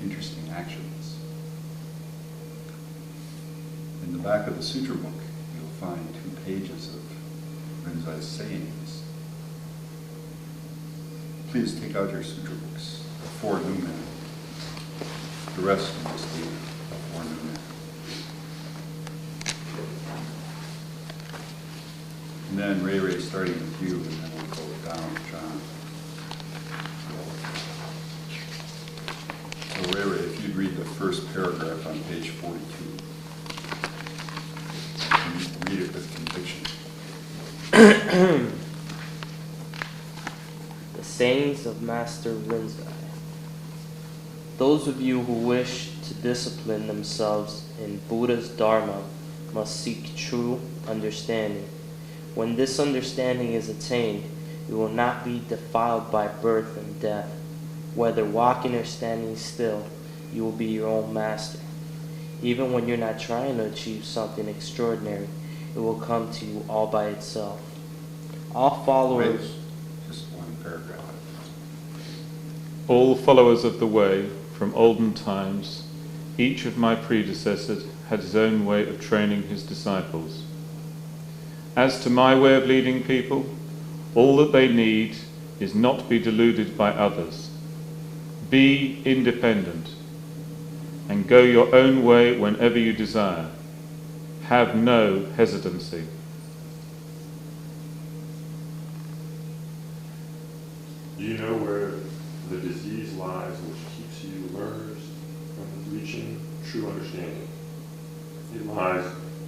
Interesting actions. In the back of the sutra book, you'll find 2 pages of Rinzai's sayings. Please take out your sutra books, the 4 new men. The rest can just leave the 4 new men. And then Ray, starting with you, and then we'll go down to John. So Ray, if you'd read the first paragraph on page 42. And read it with conviction. The sayings of Master Rinzai. Those of you who wish to discipline themselves in Buddha's Dharma must seek true understanding. When this understanding is attained, you will not be defiled by birth and death. Whether walking or standing still, you will be your own master. Even when you're not trying to achieve something extraordinary, it will come to you all by itself. All followers... Wait, just one paragraph. All followers of the way, from olden times, each of my predecessors had his own way of training his disciples. As to my way of leading people, all that they need is not to be deluded by others. Be independent and go your own way whenever you desire. Have no hesitancy. Do you know where the disease lies which keeps you learners from reaching true understanding? It lies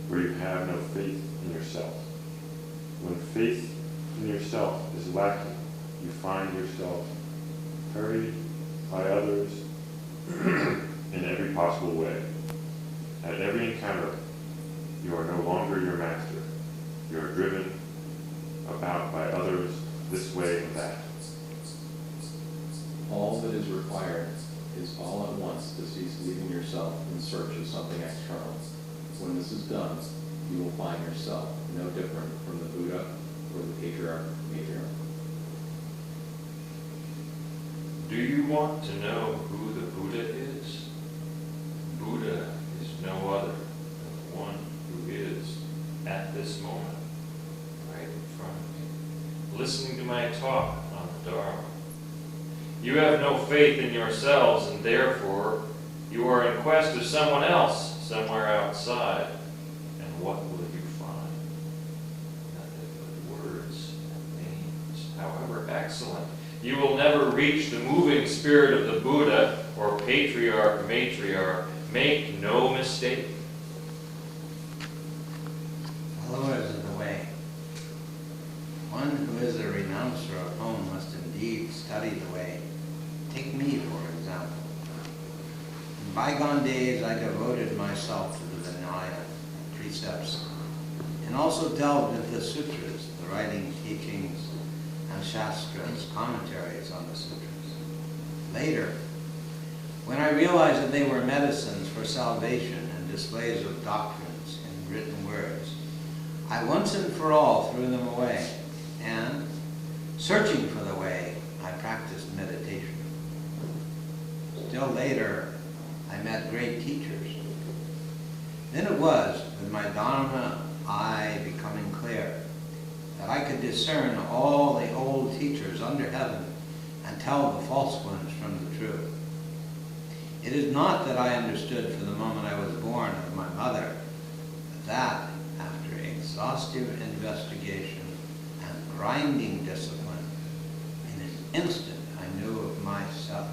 where you have no faith in yourself. When faith in yourself is lacking, you find yourself hurried by others in every possible way. At every encounter, you are no longer your master. You are driven about by others this way and that. All that is required is all at once to cease leaving yourself in search of something external. When this is done, you will find yourself no different from the Buddha or the patriarch or matriarch. Do you want to know who the Buddha is? Buddha is no other than the one who is at this moment, right in front of me, listening to my talk on the Dharma. You have no faith in yourselves, and therefore you are in quest of someone else somewhere outside. And what will you find? Nothing but words and names, however excellent. You will never reach the moving spirit of the Buddha or patriarch or matriarch. Make no mistake. Followers of the way. One who is a renouncer of home must indeed study the way. Take me, for example. In bygone days, I devoted myself to the Vinaya and precepts, and also delved into sutras, the writings, teachings, and shastras, commentaries on the sutras. Later, when I realized that they were medicines for salvation and displays of doctrines in written words, I once and for all threw them away, and, searching for the way, I practiced meditation. Still later, I met great teachers. Then it was, with my Dharma eye becoming clear, that I could discern all the old teachers under heaven and tell the false ones from the true. It is not that I understood from the moment I was born of my mother, but that, after exhaustive investigation and grinding discipline, in an instant I knew of myself.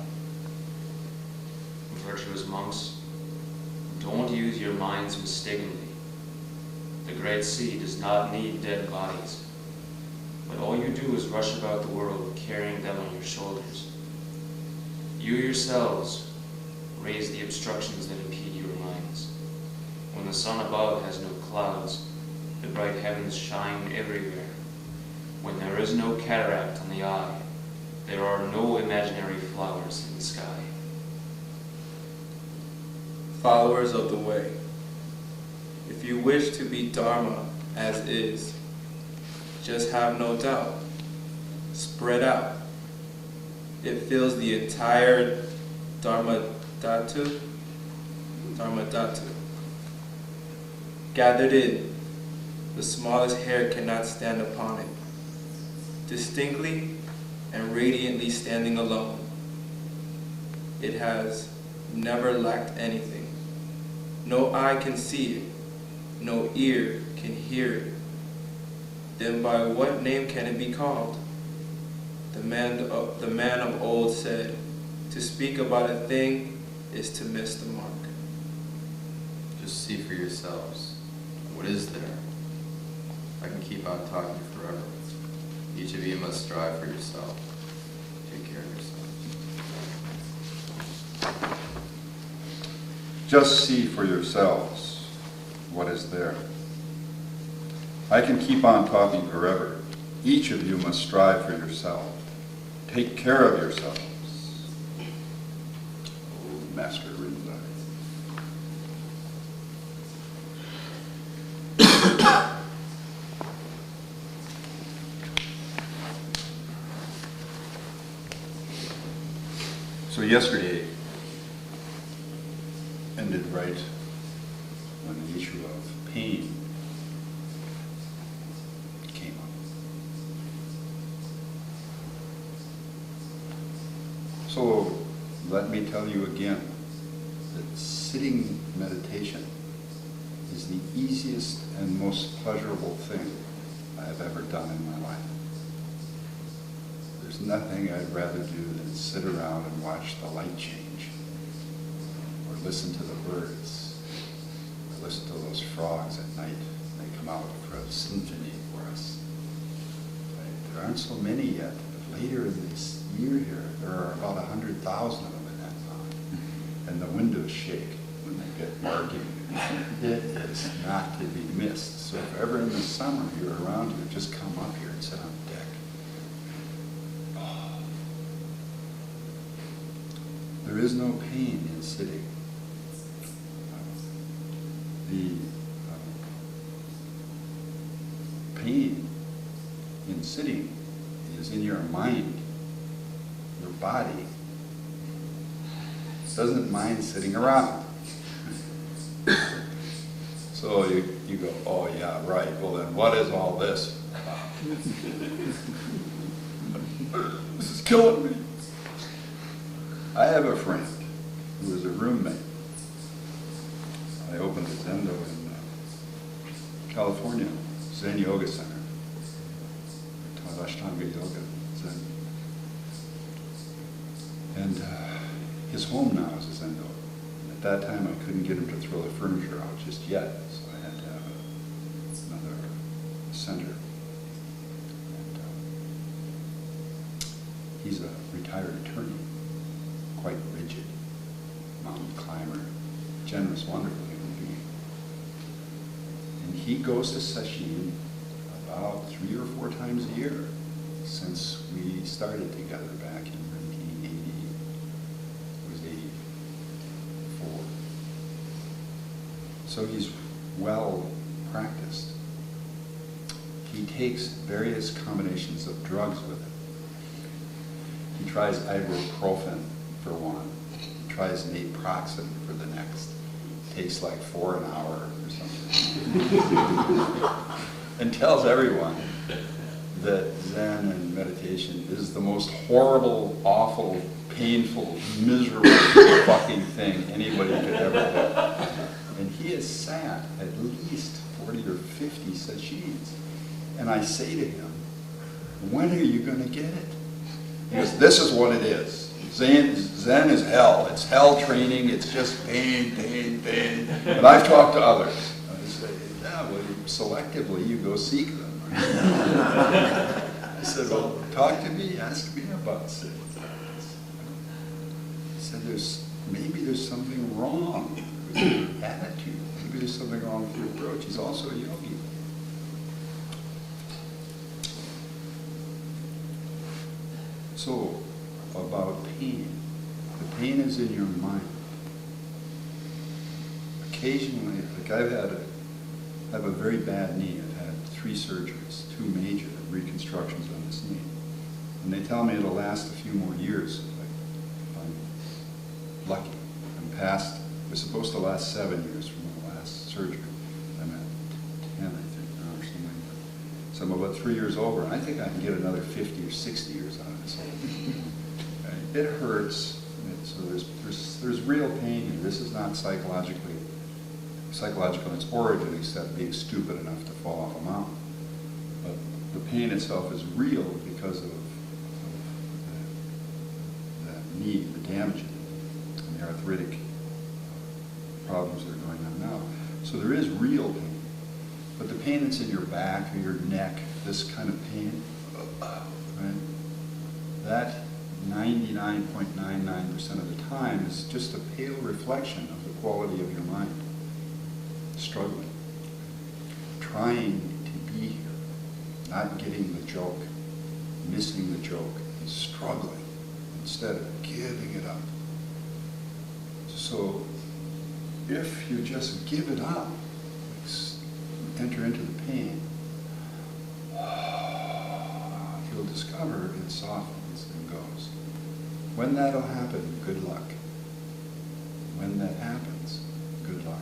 Virtuous monks, don't use your minds mistakenly. The Great Sea does not need dead bodies. but all you do is rush about the world carrying them on your shoulders. You yourselves raise the obstructions that impede your minds. When the sun above has no clouds, the bright heavens shine everywhere. When there is no cataract on the eye, there are no imaginary flowers in the sky. Followers of the way, if you wish to be Dharma as is, just have no doubt. Spread out. It fills the entire Dharma Dhatu. Gathered in, the smallest hair cannot stand upon it. Distinctly and radiantly standing alone, it has never lacked anything. No eye can see it, no ear can hear it. Then by what name can it be called? The man of old said, to speak about a thing is to miss the mark. Just see for yourselves. What is there? I can keep on talking forever. Each of you must strive for yourself. Take care of yourselves. Just see for yourselves what is there. I can keep on talking forever. Each of you must strive for yourself. Take care of yourselves. Oh, Master Rinzai. So yesterday ended right when the issue of pain came up. So let me tell you again that sitting meditation is the easiest and most pleasurable thing I have ever done in my life. There's nothing I'd rather do than sit around and watch the light change, or listen to the birds, or listen to those frogs at night. They come out for a symphony for us. Right? There aren't so many yet, but later in this year here, there are about 100,000 of them in that pond. And the windows shake when they get barking. It is not to be missed. So if ever in the summer you're around here, just come up here and sit on the deck. There is no pain in sitting. The pain in sitting is in your mind, your body. It doesn't mind sitting around. So you go, oh yeah, right, well then what is all this about? This is killing me. I have a friend who is a roommate. I opened a Zendo in California, Zen Yoga Center. Taught Ashtanga Yoga, Zen. And his home now is a Zendo. At that time, I couldn't get him to throw the furniture out just yet, so I had to have another center. And he's a retired attorney. Quite rigid, mountain climber, generous, wonderful human being. And he goes to sesshin about 3 or 4 times a year since we started together back in 1980. It was 84. So he's well practiced. He takes various combinations of drugs with it. He tries ibuprofen for one, tries naproxen for the next, takes like 4 an hour or something, and tells everyone that Zen and meditation is the most horrible, awful, painful, miserable fucking thing anybody could ever do. And he has sat at least 40 or 50 sessions, and I say to him, when are you going to get it? He goes, this is what it is. Zen is hell. It's hell training. It's just pain, pain, pain. But I've talked to others. I say, yeah, well, selectively you go seek them. Right? I said, well, talk to me, ask me about it. I said, maybe there's something wrong with your attitude. Maybe there's something wrong with your approach. He's also a yogi. So, about pain. The pain is in your mind. Occasionally, like I have a very bad knee. I've had 3 surgeries, 2 major reconstructions on this knee. And they tell me it'll last a few more years if I'm lucky. I'm past, it was supposed to last 7 years from the last surgery. I'm at 10, I think, now, or something. So I'm about 3 years over, and I think I can get another 50 or 60 years out of this whole thing. It hurts. So there's real pain here. This is not psychological in its origin, except being stupid enough to fall off a mountain. But the pain itself is real because of that knee, the damage, and the arthritic problems that are going on now. So there is real pain. But the pain that's in your back or your neck, this kind of pain, right? That 99.99% of the time is just a pale reflection of the quality of your mind. Struggling, trying to be here, not getting the joke, missing the joke, and struggling instead of giving it up. So if you just give it up, enter into the pain, you'll discover it softens and goes. When that'll happen, good luck. When that happens, good luck.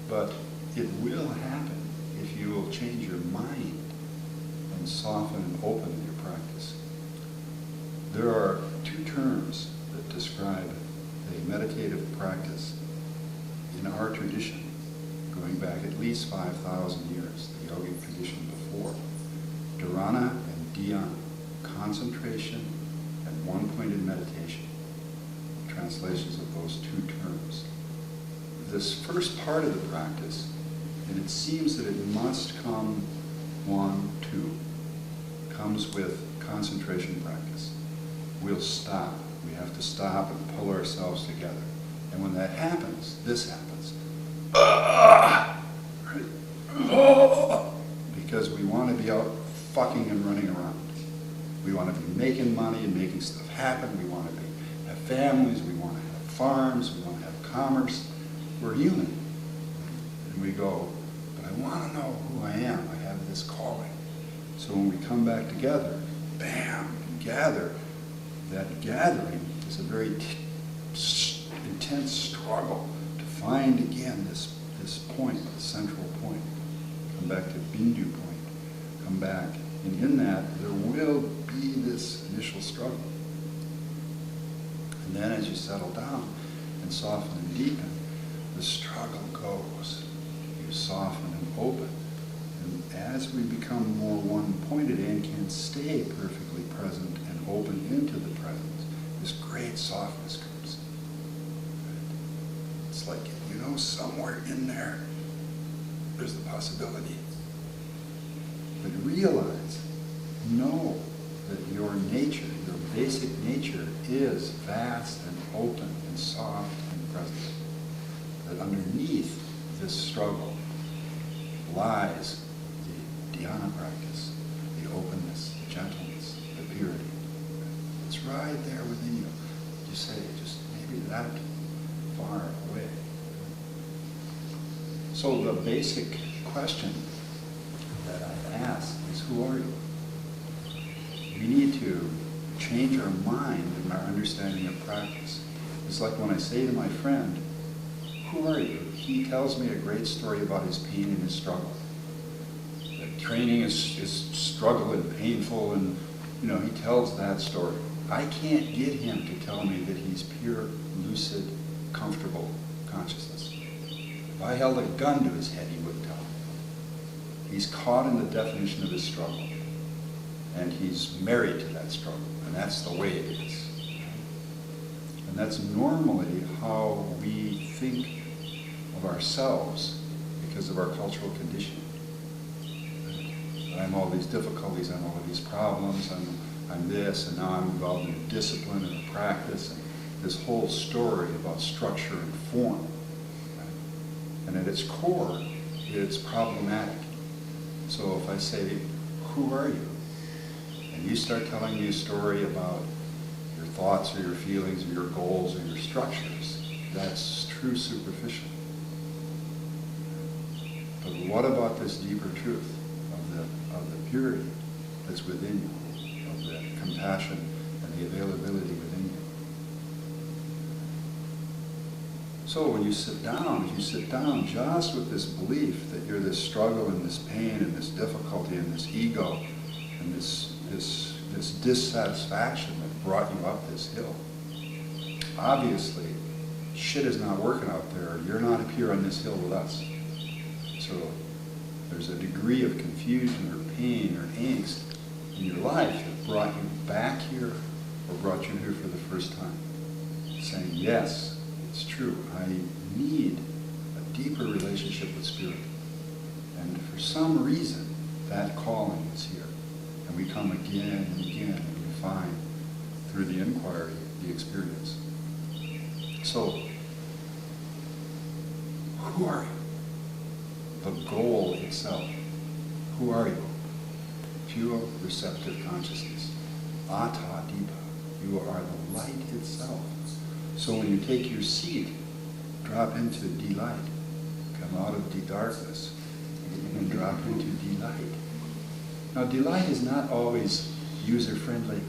But it will happen if you will change your mind and soften and open your practice. There are 2 terms that describe a meditative practice in our tradition, going back at least 5,000 years, the yogic tradition before. Dharana and dhyana, concentration and one-pointed meditation. Translations of those 2 terms. This first part of the practice, and it seems that it must come 1, 2, comes with concentration practice. We'll stop. We have to stop and pull ourselves together. And when that happens, this happens. Because we want to be out fucking and running around. We want to be making money and making stuff happen. We want to have families. We want to have farms. We want to have commerce. We're human. And we go, but I want to know who I am. I have this calling. So when we come back together, bam, and gather, that gathering is a very intense struggle to find again this point, the central point. Come back to Bindu point. Come back. And in that, there will be this initial struggle. And then as you settle down and soften and deepen, the struggle goes. You soften and open. And as we become more one-pointed and can stay perfectly present and open into the presence, this great softness comes. It's like, somewhere in there, there's the possibility. But realize, know that your nature, your basic nature is vast and open and soft and present. That underneath this struggle lies the dhyana practice, the openness, the gentleness, the purity. It's right there within you. You say, just maybe that far away. So the basic question that I ask is, who are you? We need to change our mind and our understanding of practice. It's like when I say to my friend, who are you? He tells me a great story about his pain and his struggle. That training is struggle and painful, and he tells that story. I can't get him to tell me that he's pure, lucid, comfortable consciousness. If I held a gun to his head, he wouldn't tell me. He's caught in the definition of his struggle. And he's married to that struggle. And that's the way it is. And that's normally how we think of ourselves because of our cultural conditioning. I'm all these difficulties, I'm all these problems, I'm this, and now I'm involved in a discipline and a practice, and this whole story about structure and form. Right? And at its core, it's problematic. So if I say, who are you? And you start telling me a story about your thoughts or your feelings or your goals or your structures, that's true superficial. But what about this deeper truth of the purity that's within you, of the compassion and the availability within you? So when you sit down just with this belief that you're this struggle and this pain and this difficulty and this ego and this dissatisfaction that brought you up this hill. Obviously, shit is not working out there. You're not up here on this hill with us. So there's a degree of confusion or pain or angst in your life that brought you back here or brought you here for the first time. Saying, yes, it's true. I need a deeper relationship with Spirit. And for some reason, that calling is here. And we come again and again and we find through the inquiry, the experience. So, who are you? The goal itself. Who are you? Pure receptive consciousness. Ata Dipa. You are the light itself. So when you take your seat, drop into delight. Come out of the darkness and drop into delight. Now delight is not always user-friendly.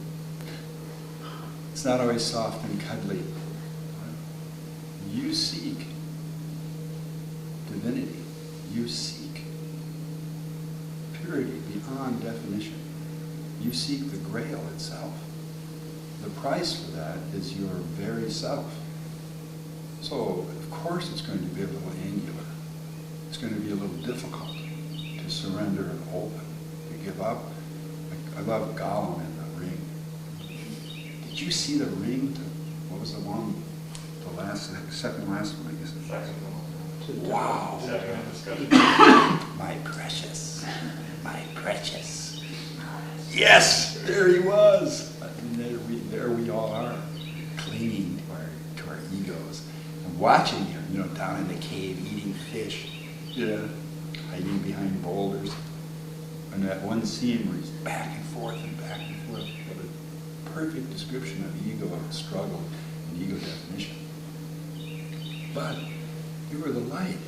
It's not always soft and cuddly. You seek divinity. You seek purity beyond definition. You seek the grail itself. The price for that is your very self. So, of course, it's going to be a little angular. It's going to be a little difficult to surrender and open, to give up. I love Gollum in the ring. Did you see the ring? What was the one? The second last one, I guess. Second one. Wow. Second discussion. My precious. My precious. Yes, there he was. And there we all are, clinging to our egos. And watching him, down in the cave, eating fish, hiding behind boulders. And that one scene where he's back and forth and back and forth. What a perfect description of ego and struggle and ego definition. But you are the light.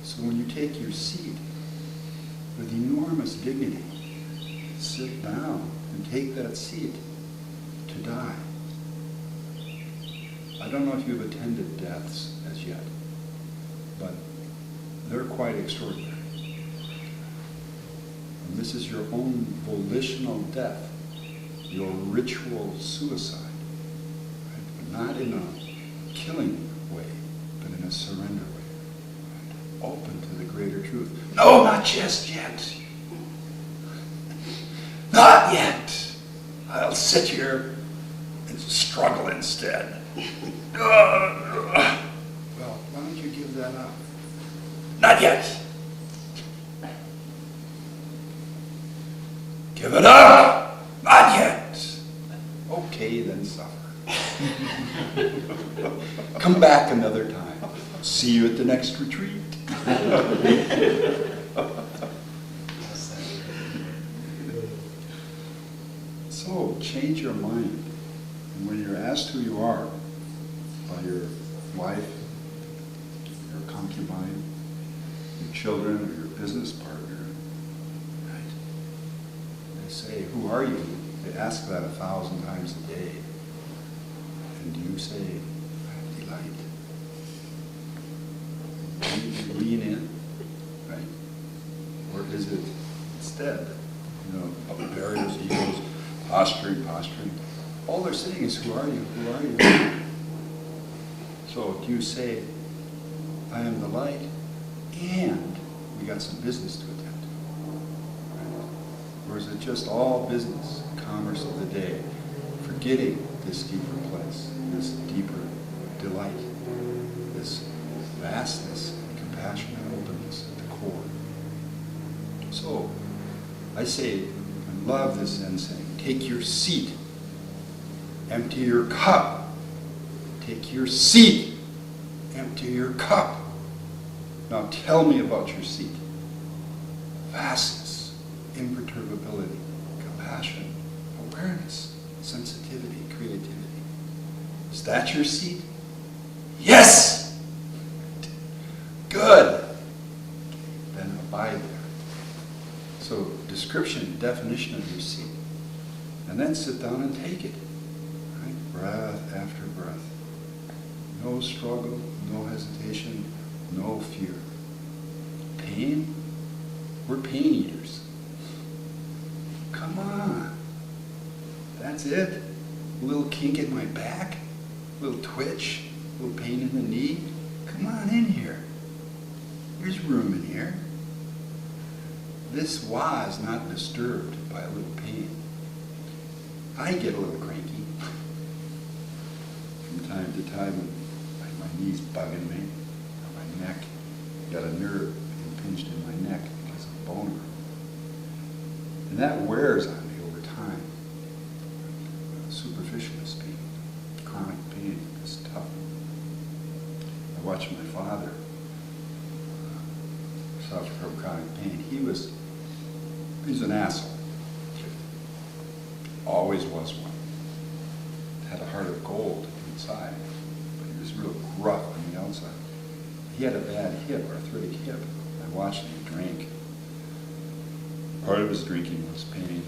So when you take your seat with enormous dignity, sit down and take that seat to die. I don't know if you've attended deaths as yet, but they're quite extraordinary. And this is your own volitional death, your ritual suicide, right? But not in a killing way, but in a surrender way. Right? Open to the greater truth. No, not just yet. Not yet. I'll sit here and struggle instead. Well, why don't you give that up? Not yet. Give it up. Not yet. Okay, then suffer. Come back another time. See you at the next retreat. So, change your mind. And when you're asked who you are by your wife, your concubine, your children, or your business partner, right? They say, who are you? They ask that 1,000 times a day. And you say, delight. You lean in, right? Or is it instead, barriers, egos, posturing. All they're saying is, who are you? Who are you? So do you say, I am the light, and we got some business to attend to? Right? Or is it just all business, commerce of the day, forgetting this deeper place, this deeper delight, this vastness and compassion and openness at the core? So I say, I love this Zen saying, take your seat, empty your cup. Take your seat, empty your cup. Now tell me about your seat. Vastness, imperturbability, compassion, awareness, sensitivity, creativity. Is that your seat? Yes! Good. Then abide there. So description, definition of your seat. And then sit down and take it. Right? Breath after breath. No struggle, no hesitation, no fear. Pain? We're pain eaters. Come on. That's it. A little kink in my back, a little twitch, a little pain in the knee. Come on in here. There's room in here. This was not disturbed by a little pain. I get a little cranky from time to time when my knee's bugging me, or my neck. Got a nerve impinged in my neck because of bone growth. And that wears on me over time. Superficially speaking, chronic pain is tough. I watched my father suffer from chronic pain. He's an asshole. Always was one. Had a heart of gold inside, but he was real gruff on the outside. He had a bad hip, arthritic hip. I watched him drink. Part of his drinking was pain.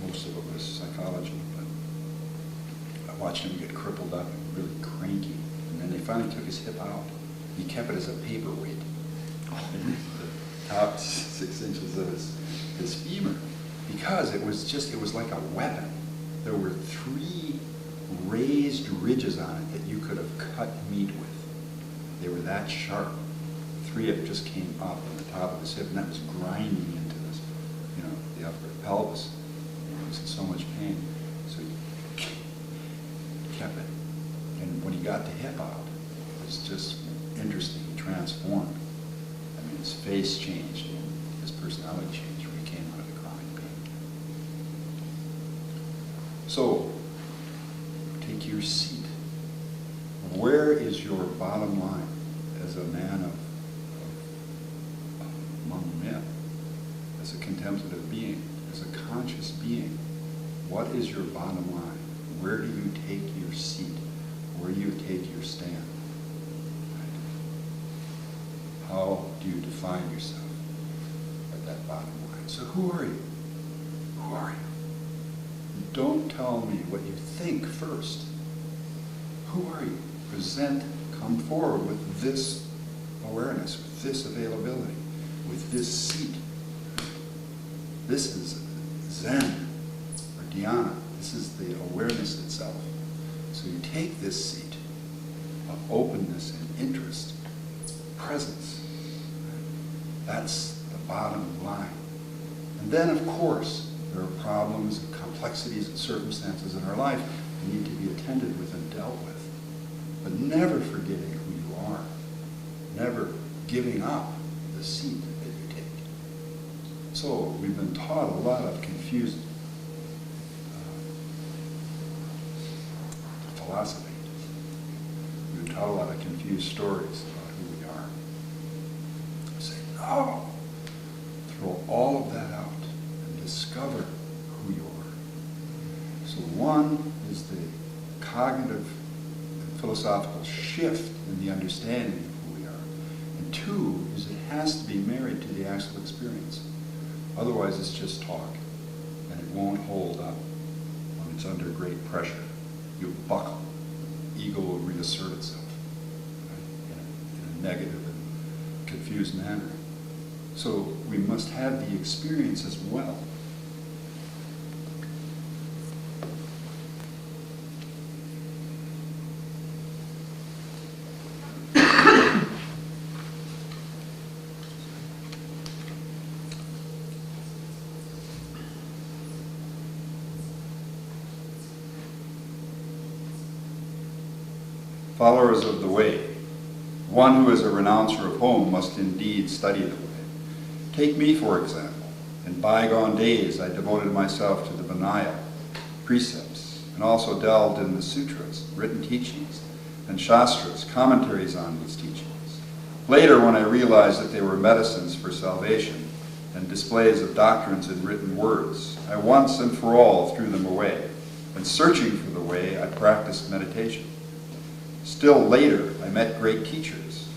Most of it was psychology, but I watched him get crippled up and really cranky. And then they finally took his hip out. He kept it as a paperweight. The top 6 inches of his femur. Because it was like a weapon. There were 3 raised ridges on it that you could have cut meat with. They were that sharp. 3 of it just came up on the top of his hip, and that was grinding into this, the upper pelvis. He was in so much pain. So he kept it. And when he got the hip out, it was just interesting. He transformed. I mean, his face changed and his personality changed when he came out of the chronic pain. So, take your seat. Where is your bottom line as a man among men, as a contemplative being, as a conscious being? What is your bottom line? Where do you take your seat? Where do you take your stand? Right? How do you define yourself at that bottom line? So who are you? Who are you? Don't tell me what you think first. Who are you? Present, come forward with this awareness, with this availability, with this seat. This is Zen, or dhyana. This is the awareness itself. So you take this seat of openness and interest, presence. That's the bottom line. And then, of course, there are problems and complexities and circumstances in our life that need to be attended with and dealt with. But never forgetting who you are. Never giving up the seat that you take. So we've been taught a lot of confused philosophy. We've been taught a lot of confused stories about who we are. Say, no! Throw all of that out and discover who you are. So one is the cognitive and philosophical shift in the understanding of who we are. And 2 is it has to be married to the actual experience. Otherwise it's just talk, and it won't hold up when it's under great pressure. You buckle. Ego will reassert itself, right, in a negative and confused manner. So we must have the experience as well. Followers of the way. One who is a renouncer of home must indeed study the way. Take me, for example. In bygone days, I devoted myself to the Vinaya precepts and also delved in the sutras, written teachings, and shastras, commentaries on these teachings. Later, when I realized that they were medicines for salvation and displays of doctrines in written words, I once and for all threw them away, and searching for the way, I practiced meditation. Still later, I met great teachers.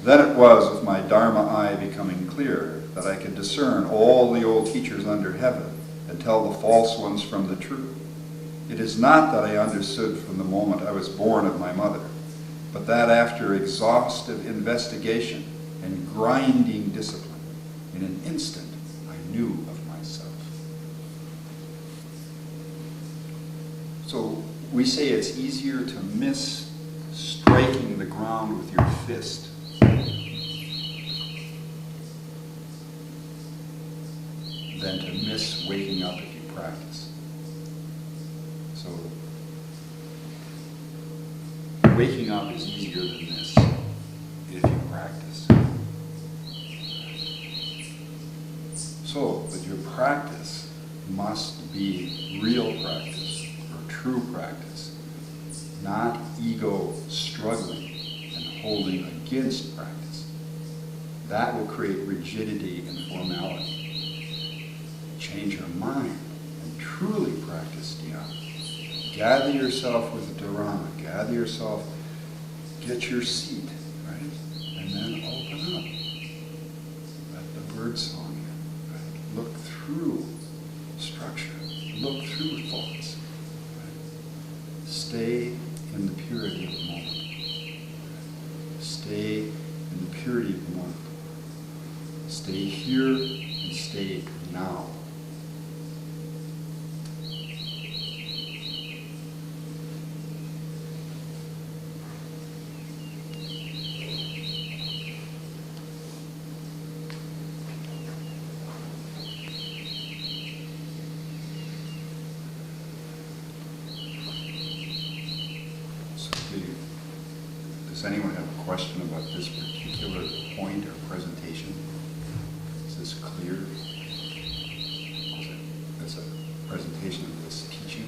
Then it was, with my Dharma eye becoming clear, that I could discern all the old teachers under heaven and tell the false ones from the true. It is not that I understood from the moment I was born of my mother, but that after exhaustive investigation and grinding discipline, in an instant, I knew of myself. So we say it's easier to miss striking the ground with your fist than to miss waking up if you practice. So waking up is easier than this if you practice. So, but your practice must be real practice or true practice, not ego struggling and holding against practice. That will create rigidity and formality. Change your mind and truly practice dhyana. Gather yourself with dharana. Gather yourself, get your seat, right? And then open up. Let the bird song in, right? Look through structure. Look through thoughts. Right? Stay in the purity of the moment. Stay in the purity of the moment. Stay here and stay now. Does anyone have a question about this particular point or presentation? Is this clear? That's a presentation of this teaching.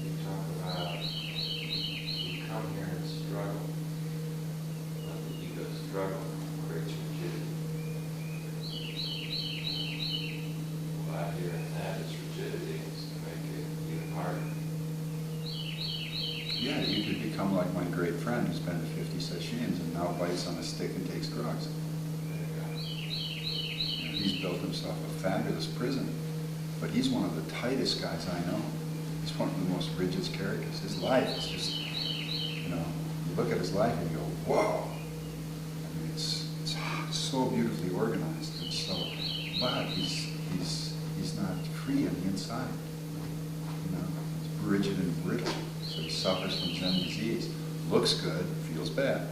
You talk about you come here and struggle. Let the ego struggle. Creates rigidity. What I hear in that is rigidity is to make it even harder. Yeah, you could become like my great friend who's been to 50 sessions and now bites on a stick and takes drugs. There you go. You know, he's built himself a fabulous prison, but he's one of the tightest guys I know. He's one of the most rigid characters. His life is just, you know, you look at his life and you go, whoa. I mean, it's so beautifully organized, and so, but he's not free on the inside. You know, he's rigid and brittle, so he suffers from Zen disease. Looks good, feels bad.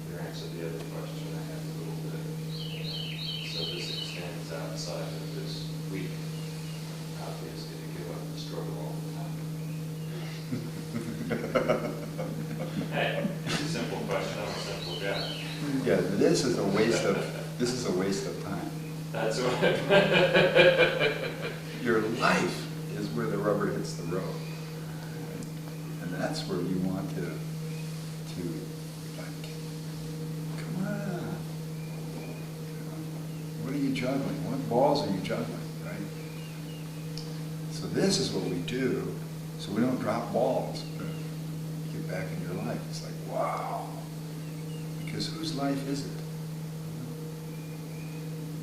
Your answer to the other question I had a little bit. So this extends outside of this week. Obviously, to give up the struggle all the time. Hey, it's a simple question on a simple guy. Yeah, this is a waste of time. That's what. Your life is where the rubber hits the road, and that's where you want to like, come on. What are you juggling? What balls are you juggling, right? So this is what we do, so we don't drop balls. You get back in your life. It's like, wow. Because whose life is it?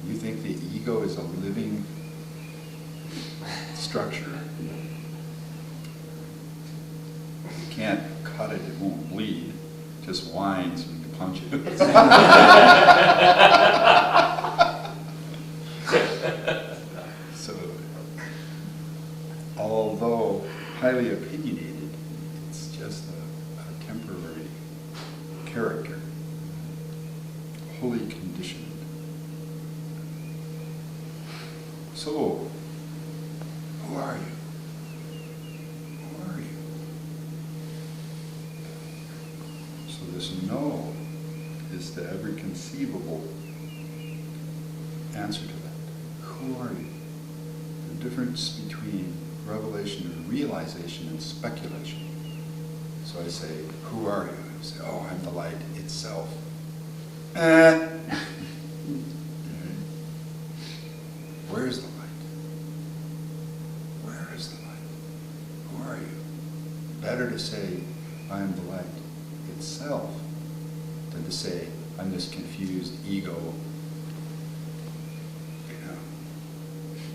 You think the ego is a living structure? You can't cut it, it won't bleed. It just whines when you punch it. So, although highly opinionated, it's just a temporary character, wholly conditioned. So, who are you? this no is to every conceivable answer to that. Who are you? The difference between revelation and realization and speculation. So I say, who are you? I say, oh, I'm the light itself. Where's the light? Where is the light? Who are you? Better to say, I'm the light itself, than to say, I'm this confused ego. You know,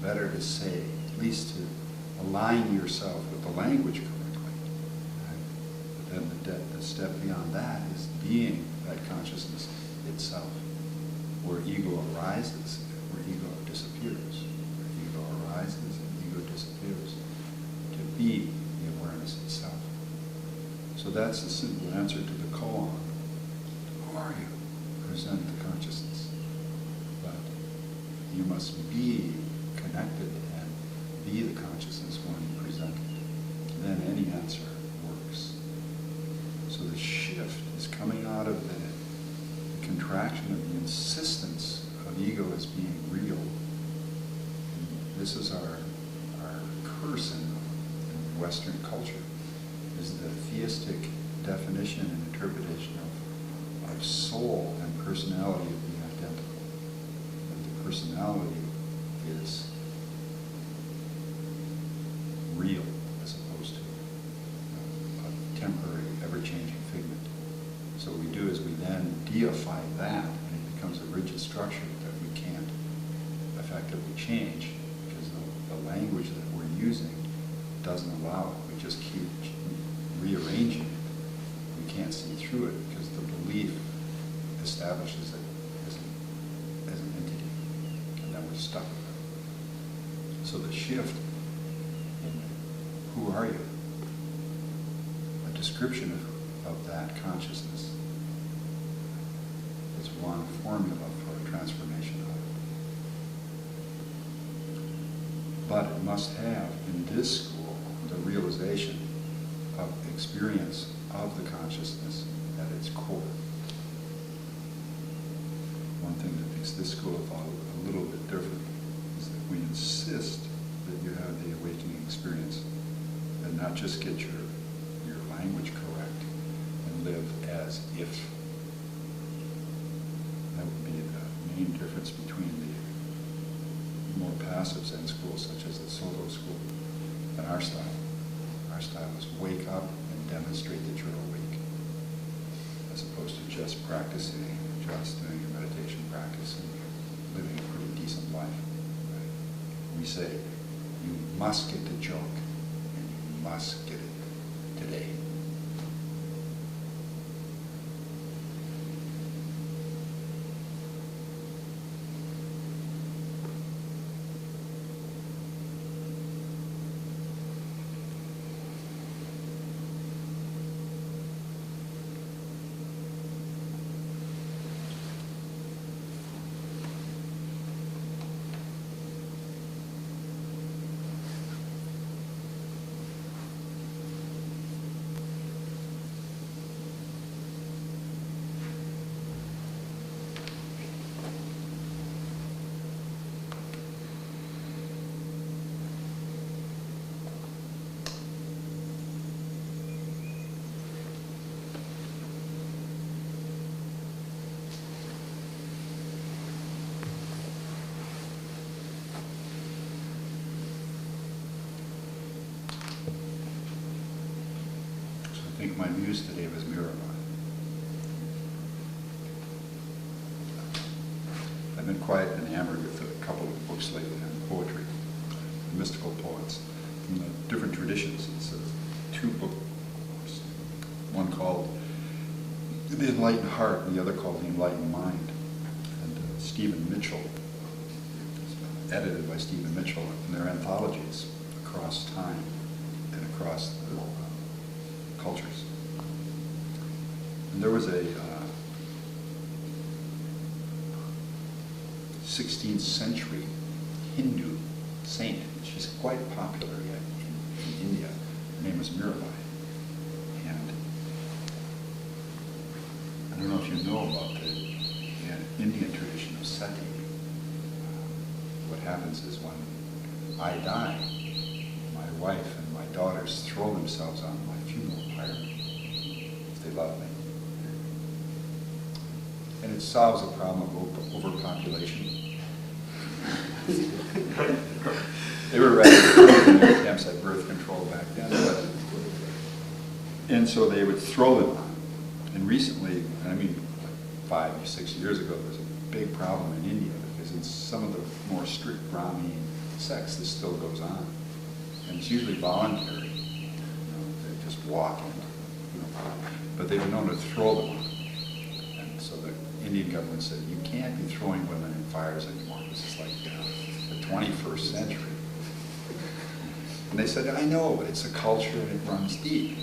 better to say, at least to align yourself with the language correctly. Right? But then the step beyond that is being that consciousness itself, where ego arises, where ego disappears. Where ego arises and ego disappears. To be the awareness itself. So that's the simple answer to the koan. Who are you? Present the consciousness. But you must be connected and be the consciousness when you present it. Then any answer works. So the shift is coming out of the contraction of the insistence of ego as being real. And this is our curse in Western culture, is the theistic definition and interpretation of soul and personality of being identical. And the personality is real as opposed to a temporary, ever-changing figment. So what we do is we then deify that, and it becomes a rigid structure that we can't effectively change because the language that we're using doesn't allow it. We just keep rearranging it. We can't see through it because the belief establishes it as an entity, and then we're stuck with it. So the shift in who are you, a description of that consciousness, is one formula for a transformation of it. But it must have, in this school, the realization of experience of the consciousness at its core. One thing that makes this school of thought a little bit different is that we insist that you have the awakening experience and not just get your language correct and live as if. That would be the main difference between the more passive Zen schools, such as the Soto school, and our style. Our style is wake up and demonstrate that you're awake, as opposed to just practicing, just doing your meditation practice and living a pretty decent life. Right? We say, you must get the joke, and you must get it today. I think my muse today was Mirabai. I've been quiet and enamored with a couple of books lately on poetry, mystical poets from the different traditions. It's two books, one called The Enlightened Heart and the other called The Enlightened Mind. And Stephen Mitchell, edited by Stephen Mitchell, and they're anthologies across time and across the cultures. And there was a 16th century Hindu saint. She's quite popular yet in India. Her name is Mirabai. And know about the Indian tradition of sati. What happens is when I die, my wife and my daughters throw themselves on my funeral pyre if they love me. And it solves the problem of overpopulation. They were rather attempts at birth control back then, and so they would throw them on. And recently, I mean, like 5 or 6 years ago, there was a big problem in India because in some of the more strict Brahmin sects, this still goes on, and it's usually voluntary. They just walk in, but they've been known to throw them on. And so the Indian government said, you can't be throwing women in fires anymore. This is like the 21st century. And they said, I know, but it's a culture and it runs deep.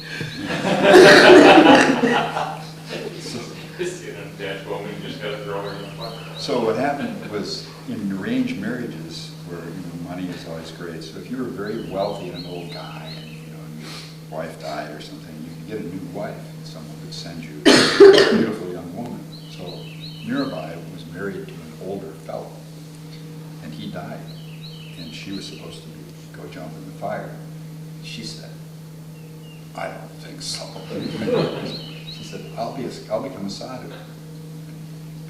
So what happened was in arranged marriages where money is always great. So if you were very wealthy and an old guy and your wife died or something, you could get a new wife and someone would send you a beautiful young woman. So Mirabai was married to an older fellow and he died and she was supposed to go jump in the fire. She said, I don't think so. She said, I'll become a sadhu.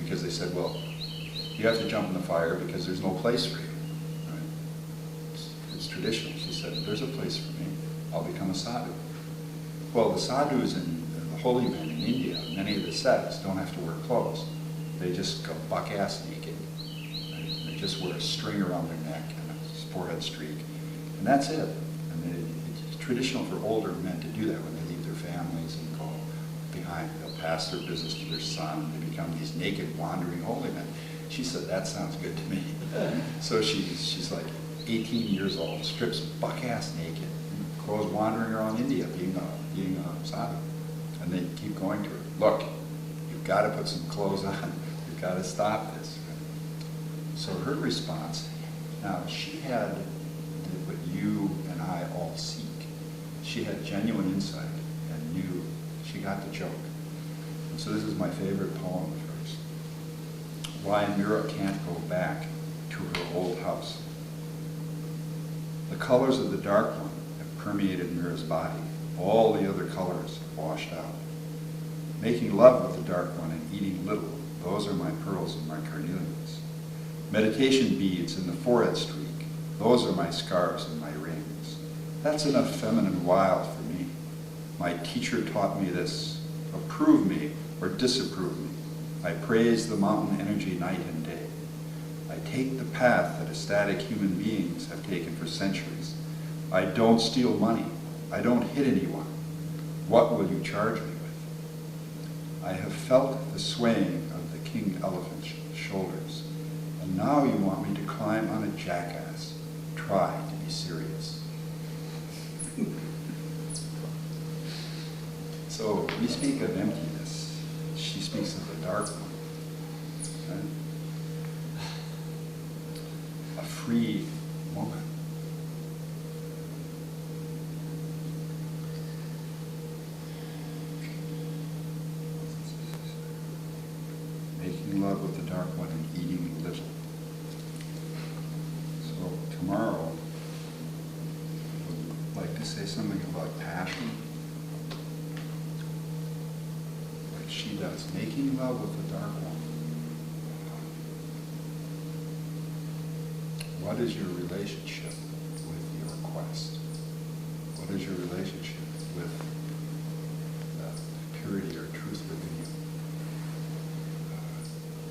Because they said, well, you have to jump in the fire because there's no place for you. Right? It's traditional. She said, there's a place for me. I'll become a sadhu. Well, the sadhus and the holy men in India, many of the sects don't have to wear clothes. They just go buck-ass naked. They just wear a string around their neck and a forehead streak. And that's it. It's traditional for older men to do that when they leave their families and go behind. They'll pass their business to their son. They become these naked, wandering holy men. She said, that sounds good to me. So she's like 18 years old, strips buck-ass naked, goes wandering around India being a sadhu. And they keep going to her, look, you've got to put some clothes on. You've got to stop this. So her response, now she had what you and I all seek. She had genuine insight and knew, she got the joke. And so this is my favorite poem of hers. Why Mira can't go back to her old house. The colors of the dark one have permeated Mira's body. All the other colors have washed out. Making love with the dark one and eating little, those are my pearls and my carnelians. Meditation beads in the forehead streak, those are my scarves and my rings. That's enough feminine wild for me. My teacher taught me this. Approve me or disapprove me. I praise the mountain energy night and day. I take the path that ecstatic human beings have taken for centuries. I don't steal money. I don't hit anyone. What will you charge me with? I have felt the swaying of the king elephant's shoulders, and now you want me to climb on a jackass. Try to be serious. So we speak of emptiness. She speaks of the dark one. Right? A free woman. Making love with the dark one and eating little. So tomorrow, I would like to say something about passion. Like she does, making love with the dark one. What is your relationship with your quest? What is your relationship with the purity or truth within you?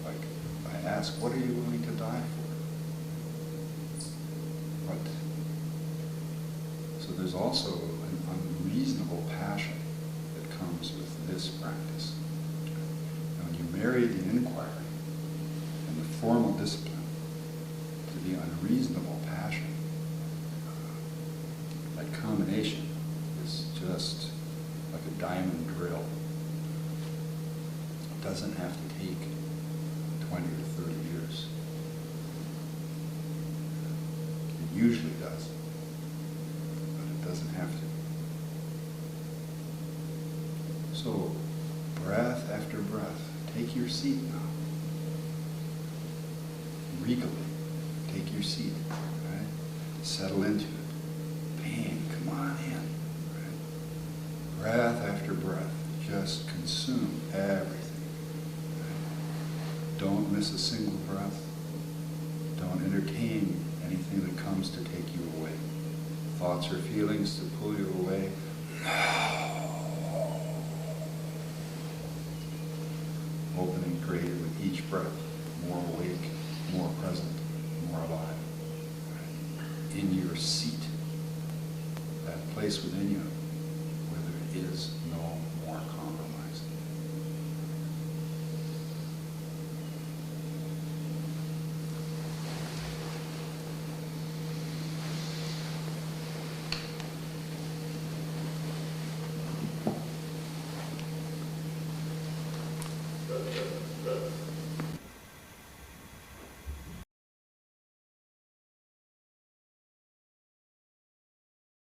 Like I ask, what are you willing to die for? What? So there's also an unreasonable passion that comes with this practice. And when you marry the inquiry and the formal discipline to the unreasonable passion, that combination is just like a diamond drill. It doesn't have to take 20 or 30 years. It usually does, but it doesn't have to. So, breath after breath, Take your seat now. Regally, take your seat. Right? Settle into it. Pain, come on in. Right? Breath after breath, just consume everything. Right? Don't miss a single breath. Don't entertain anything that comes to take you away. Thoughts or feelings to pull you away. Opening greater with each breath, more awake, more present, more alive. Right? In your seat, that place within you where there is no more compromise.